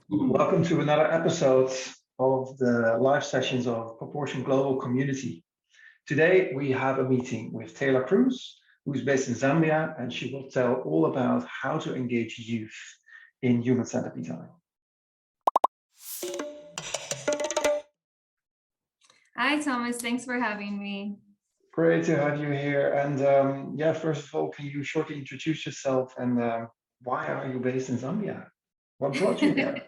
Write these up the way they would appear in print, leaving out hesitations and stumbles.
Welcome to another episode of the live sessions of Proportion Global Community. Today we have a meeting with Taylor Cruz, who's based in Zambia, and she will tell all about how to engage youth in human-centered design. Hi, Thomas. Thanks for having me. Great to have you here. And first of all, can you shortly introduce yourself and why are you based in Zambia? What brought you there?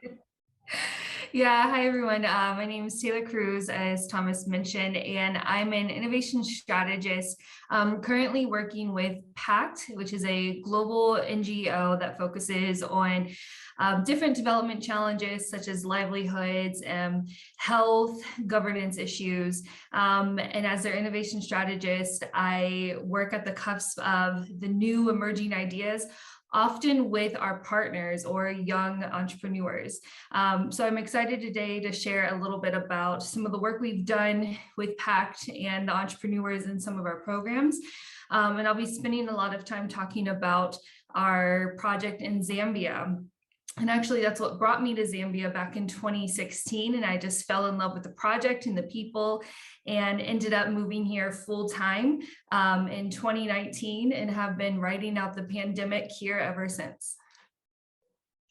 Yeah, hi everyone. My name is Taylor Cruz, as Thomas mentioned, and I'm an innovation strategist, currently working with PACT, which is a global NGO that focuses on different development challenges such as livelihoods, health, governance issues. And as their innovation strategist, I work at the cusp of the new emerging ideas, often with our partners or young entrepreneurs. So I'm excited today to share a little bit about some of the work we've done with PACT and the entrepreneurs in some of our programs. And I'll be spending a lot of time talking about our project in Zambia. And actually, that's what brought me to Zambia back in 2016. And I just fell in love with the project and the people and ended up moving here full time in 2019 and have been riding out the pandemic here ever since.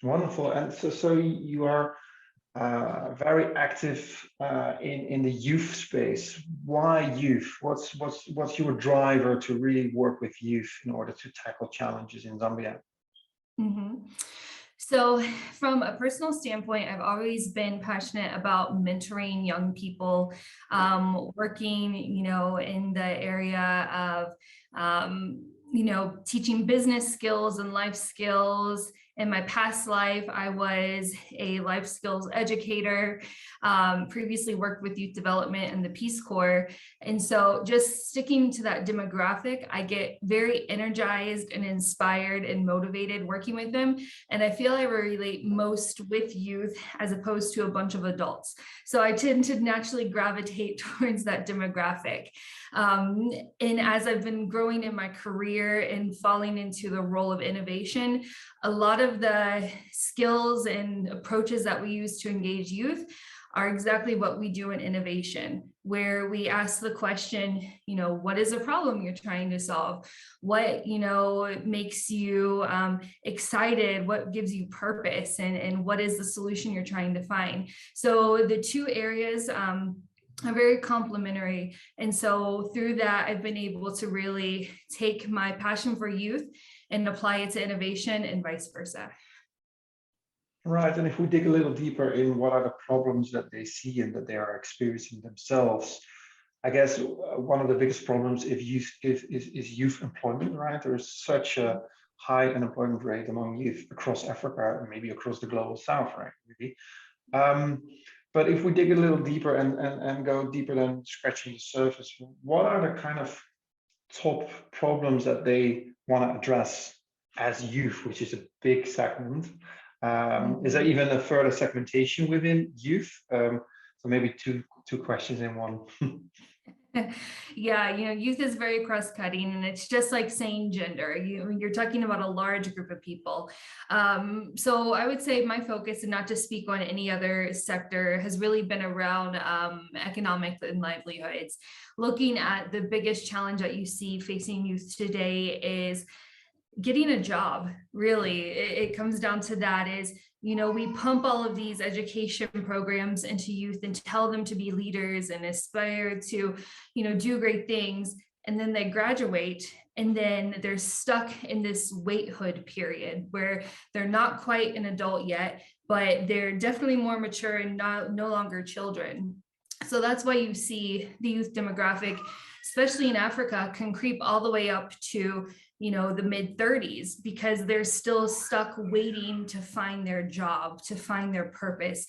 Wonderful. And so you are very active in the youth space. Why youth? What's your driver to really work with youth in order to tackle challenges in Zambia? Mm-hmm. So from a personal standpoint, I've always been passionate about mentoring young people, working, in the area of, teaching business skills and life skills. In my past life, I was a life skills educator, previously worked with youth development and the Peace Corps. And so just sticking to that demographic, I get very energized and inspired and motivated working with them. And I feel I relate most with youth as opposed to a bunch of adults. So I tend to naturally gravitate towards that demographic. And as I've been growing in my career and falling into the role of innovation, a lot of the skills and approaches that we use to engage youth are exactly what we do in innovation, where we ask the question, what is a problem you're trying to solve? What, makes you excited? What gives you purpose? And what is the solution you're trying to find? So the two areas are very complementary. And so through that, I've been able to really take my passion for youth and apply it to innovation and vice versa. Right. And if we dig a little deeper in what are the problems that they see and that they are experiencing themselves, I guess one of the biggest problems is youth employment, right? There's such a high unemployment rate among youth across Africa and maybe across the global south, right? Maybe. But if we dig a little deeper and go deeper than scratching the surface, what are the kind of top problems that they want to address as youth, which is a big segment? Is there even a further segmentation within youth? So maybe two questions in one. Yeah, youth is very cross-cutting, and it's just like saying gender. You're talking about a large group of people. So I would say my focus, and not to speak on any other sector, has really been around economic and livelihoods. Looking at the biggest challenge that you see facing youth today is getting a job. Really, it comes down to that is, we pump all of these education programs into youth and tell them to be leaders and aspire to, do great things. And then they graduate and then they're stuck in this waithood period where they're not quite an adult yet, but they're definitely more mature and no longer children. So that's why you see the youth demographic, especially in Africa, can creep all the way up to the mid 30s, because they're still stuck waiting to find their job, to find their purpose.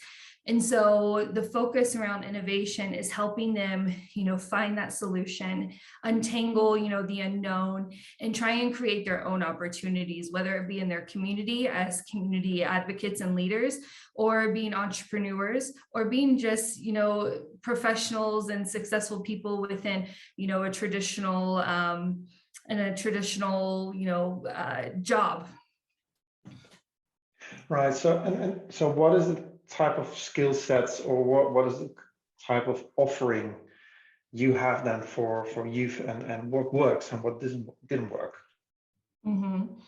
And so the focus around innovation is helping them, find that solution, untangle, the unknown, and try and create their own opportunities, whether it be in their community as community advocates and leaders, or being entrepreneurs, or being just, professionals and successful people within, a traditional job. Right. So and so what is the type of skill sets, or what is the type of offering you have then for youth, and what works and what didn't work? Mhm.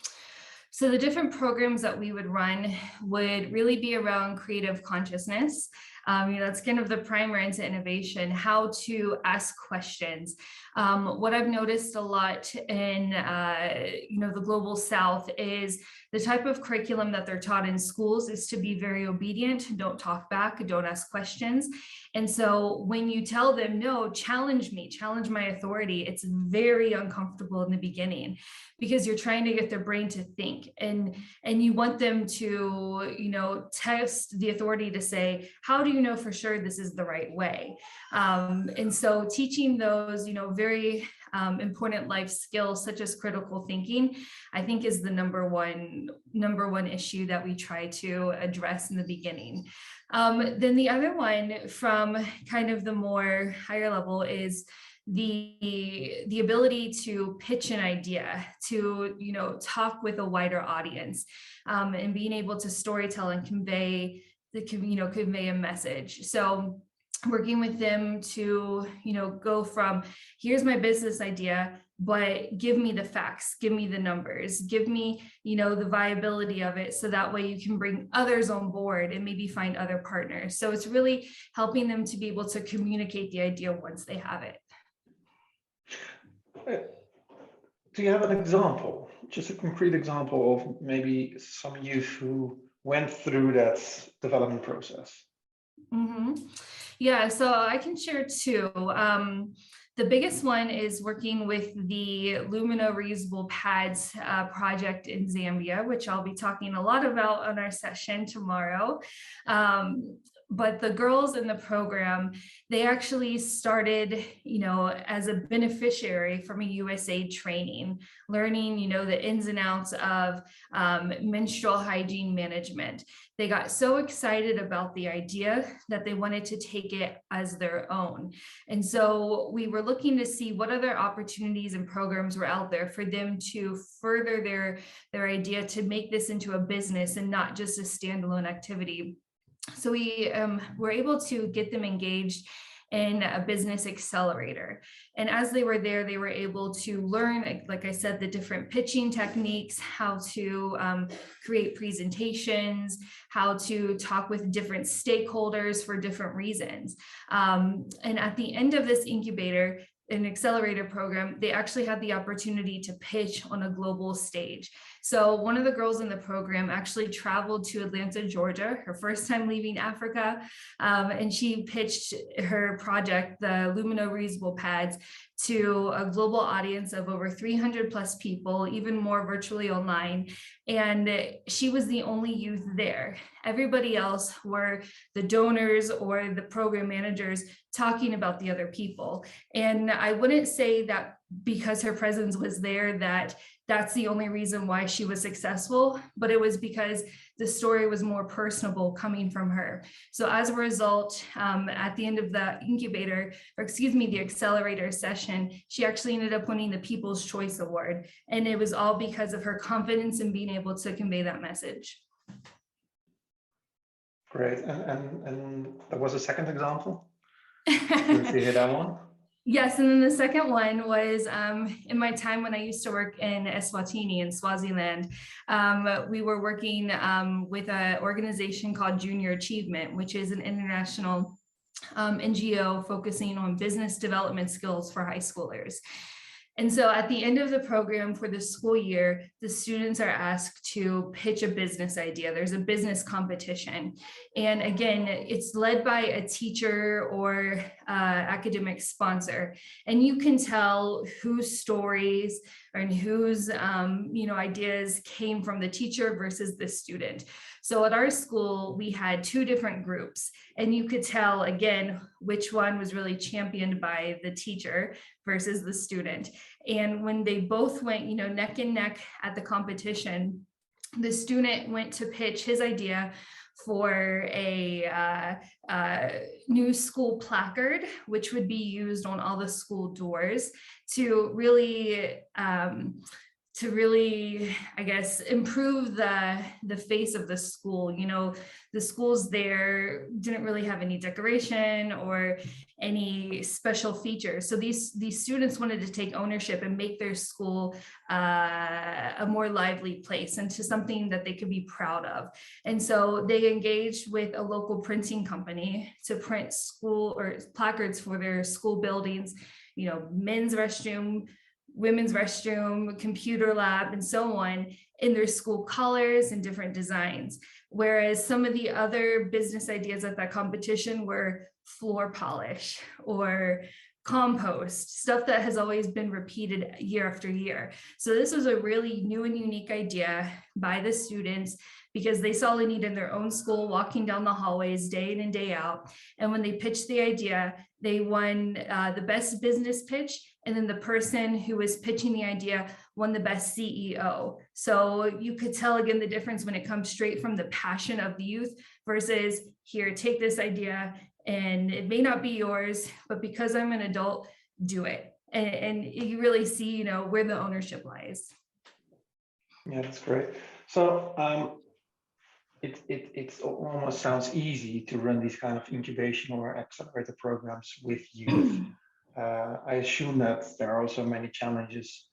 So the different programs that we would run would really be around creative consciousness. That's kind of the primer into innovation, how to ask questions. What I've noticed a lot in, the global South is the type of curriculum that they're taught in schools is to be very obedient, don't talk back, don't ask questions. And so when you tell them, no, challenge me, challenge my authority, it's very uncomfortable in the beginning because you're trying to get their brain to think, and you want them to test the authority to say, how do you know for sure this is the right way? And so teaching those very important life skills such as critical thinking, I think, is the number one issue that we try to address in the beginning. Then the other one from kind of the more higher level is the ability to pitch an idea, to talk with a wider audience, and being able to storytell and convey a message. So working with them to go from, here's my business idea, but give me the facts, give me the numbers, give me the viability of it, so that way you can bring others on board and maybe find other partners. So it's really helping them to be able to communicate the idea once they have it. Do you have an example, just a concrete example of maybe some youth who went through that development process? Mm-hmm. Yeah, so I can share two. The biggest one is working with the Lumino reusable pads project in Zambia, which I'll be talking a lot about on our session tomorrow. But the girls in the program, they actually started, as a beneficiary from a USAID training, learning, the ins and outs of menstrual hygiene management. They got so excited about the idea that they wanted to take it as their own. And so we were looking to see what other opportunities and programs were out there for them to further their idea to make this into a business and not just a standalone activity. So we were able to get them engaged in a business accelerator. And as they were there, they were able to learn, like I said, the different pitching techniques, how to create presentations, how to talk with different stakeholders for different reasons. And at the end of this incubator, an accelerator program, they actually had the opportunity to pitch on a global stage. So one of the girls in the program actually traveled to Atlanta, Georgia, her first time leaving Africa, and she pitched her project, the Lumino reusable pads, to a global audience of over 300 plus people, even more virtually online. And she was the only youth there. Everybody else were the donors or the program managers talking about the other people. And I wouldn't say that because her presence was there that's the only reason why she was successful, but it was because the story was more personable coming from her. So as a result, at the end of the the accelerator session, she actually ended up winning the People's Choice Award. And it was all because of her confidence in being able to convey that message. Great. And there was a second example. Let's see that one. Yes, and then the second one was in my time when I used to work in Eswatini in Swaziland. We were working with an organization called Junior Achievement, which is an international NGO focusing on business development skills for high schoolers. And so at the end of the program for the school year, the students are asked to pitch a business idea. There's a business competition. And again, it's led by a teacher or academic sponsor. And you can tell whose stories and whose ideas came from the teacher versus the student. So at our school, we had two different groups, and you could tell, again, which one was really championed by the teacher versus the student. And when they both went, neck and neck at the competition, the student went to pitch his idea for a new school placard, which would be used on all the school doors to really to really, I guess, improve the face of the school. You know, the schools there didn't really have any decoration or any special features. So these students wanted to take ownership and make their school a more lively place, and to something that they could be proud of. And so they engaged with a local printing company to print school or placards for their school buildings, you know, men's restroom, women's restroom, computer lab, and so on, in their school colors and different designs. Whereas some of the other business ideas at that competition were floor polish or compost, stuff that has always been repeated year after year. So this was a really new and unique idea by the students, because they saw the need in their own school, walking down the hallways day in and day out. And when they pitched the idea, they won the best business pitch. And then the person who was pitching the idea won the best CEO. So you could tell again the difference when it comes straight from the passion of the youth versus, here, take this idea, and it may not be yours, but because I'm an adult, do it. And you really see, you know, where the ownership lies. Yeah, that's great. So it almost sounds easy to run these kind of incubation or accelerator programs with youth. I assume that there are also many challenges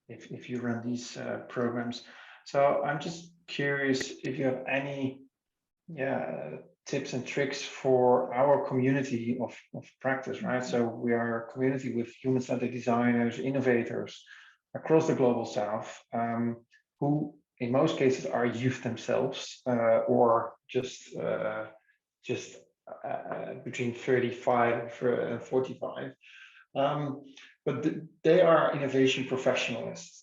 if you run these programs. So I'm just curious if you have any tips and tricks for our community of practice, right? So we are a community with human-centered designers, innovators across the global south, who in most cases are youth themselves, or just between 35 and 45. But they are innovation professionals.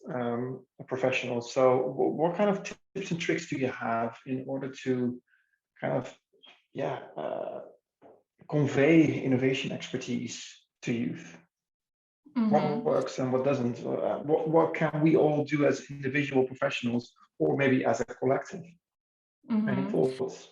So what kind of tips and tricks do you have in order to kind of convey innovation expertise to youth? What works and what doesn't? What can we all do as individual professionals, or maybe as a collective? Any thoughts?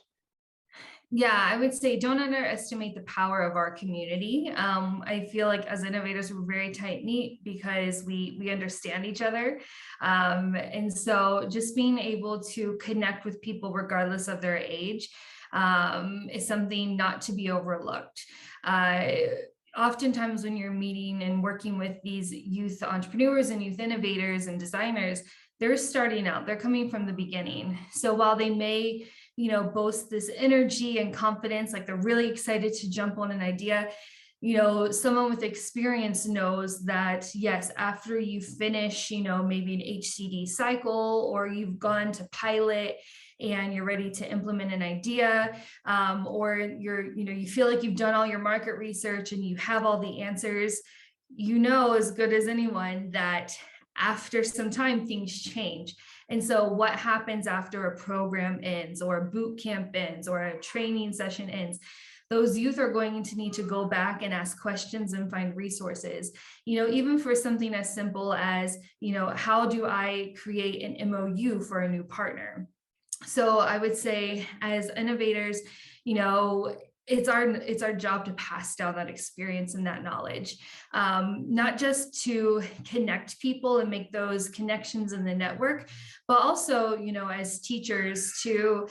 Yeah, I would say don't underestimate the power of our community. I feel like as innovators, we're very tight knit because we understand each other. And so just being able to connect with people regardless of their age is something not to be overlooked. Oftentimes when you're meeting and working with these youth entrepreneurs and youth innovators and designers, they're starting out, they're coming from the beginning. So while they may, you know, boast this energy and confidence, like they're really excited to jump on an idea, you know, someone with experience knows that, yes, after you finish, you know, maybe an HCD cycle, or you've gone to pilot and you're ready to implement an idea, or you feel like you've done all your market research and you have all the answers, you know, as good as anyone that after some time things change. And so what happens after a program ends, or a boot camp ends, or a training session ends? Those youth are going to need to go back and ask questions and find resources, you know, even for something as simple as, you know, how do I create an MOU for a new partner? So I would say as innovators, you know, it's our job to pass down that experience and that knowledge, not just to connect people and make those connections in the network, but also, you know, as teachers to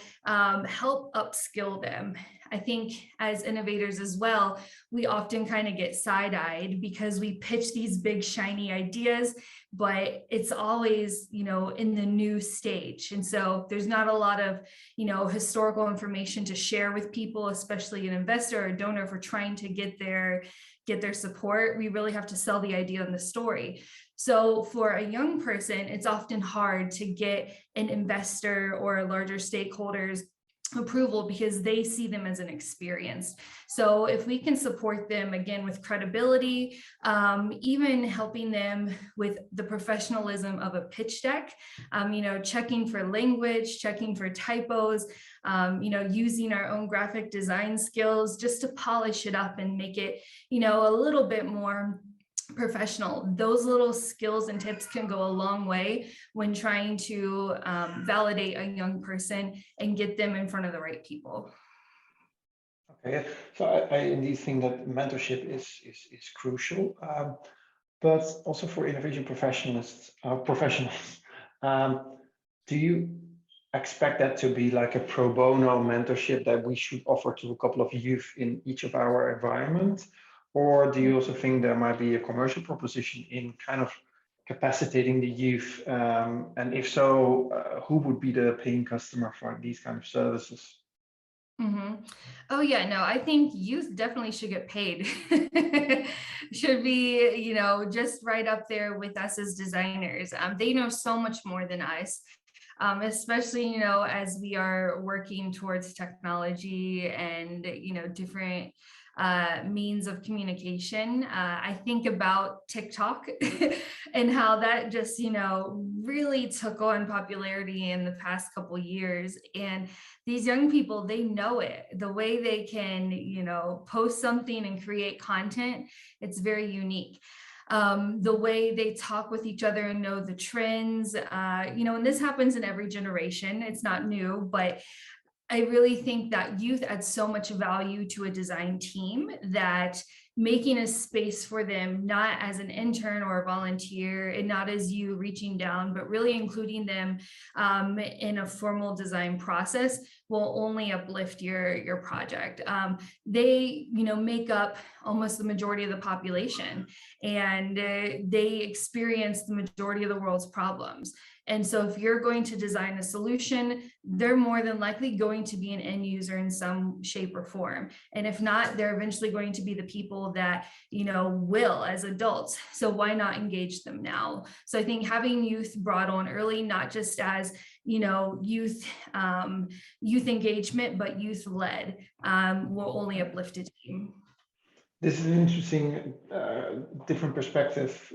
help upskill them. I think as innovators as well, we often kind of get side-eyed because we pitch these big shiny ideas, but it's always, you know, in the new stage. And so there's not a lot of, you know, historical information to share with people, especially an investor or donor, for trying to get their support. We really have to sell the idea and the story. So for a young person, it's often hard to get an investor or larger stakeholders approval because they see them as an experience. So if we can support them again with credibility, even helping them with the professionalism of a pitch deck, you know, checking for language, checking for typos, you know, using our own graphic design skills just to polish it up and make it, you know, a little bit more professional. Those little skills and tips can go a long way when trying to validate a young person and get them in front of the right people. Okay, so I indeed think that mentorship is crucial. but also for innovation professionals. Do you expect that to be like a pro bono mentorship that we should offer to a couple of youth in each of our environment? Or do you also think there might be a commercial proposition in kind of capacitating the youth? And if so, who would be the paying customer for these kind of services? hmm Oh yeah, no, I think youth definitely should get paid. Should be, just right up there with us as designers. They know so much more than us, especially, as we are working towards technology and, different means of communication. I think about TikTok and how that just, really took on popularity in the past couple years. And these young people, they know it. The way they can, post something and create content, it's very unique. The way they talk with each other and know the trends, and this happens in every generation. It's not new, but I really think that youth adds so much value to a design team that making a space for them, not as an intern or a volunteer, and not as you reaching down, but really including them in a formal design process will only uplift your project. They, make up almost the majority of the population, and they experience the majority of the world's problems. And so if you're going to design a solution, they're more than likely going to be an end user in some shape or form. And if not, they're eventually going to be the people that, will as adults. So why not engage them now? So I think having youth brought on early, not just as, youth engagement, but youth led, will only uplift a team. This is an interesting, different perspective.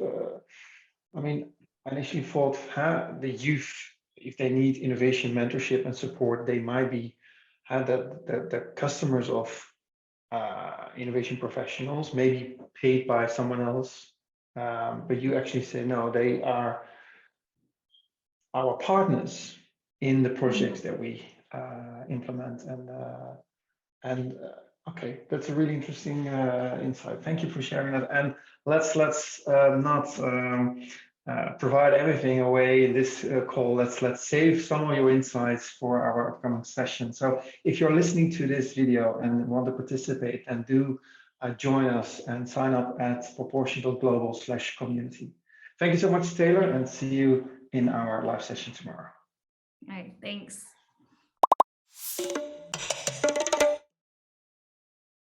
I mean, I initially thought the youth, if they need innovation mentorship and support, they might be the customers of innovation professionals, maybe paid by someone else. But you actually say, no, they are our partners in the projects that we implement. And okay, that's a really interesting insight. Thank you for sharing that. And let's not provide everything away in this call. Let's save some of your insights for our upcoming session. So if you're listening to this video and want to participate, then do join us and sign up at proportional.global/community. Thank you so much, Taylor, and see you in our live session tomorrow. All right, thanks.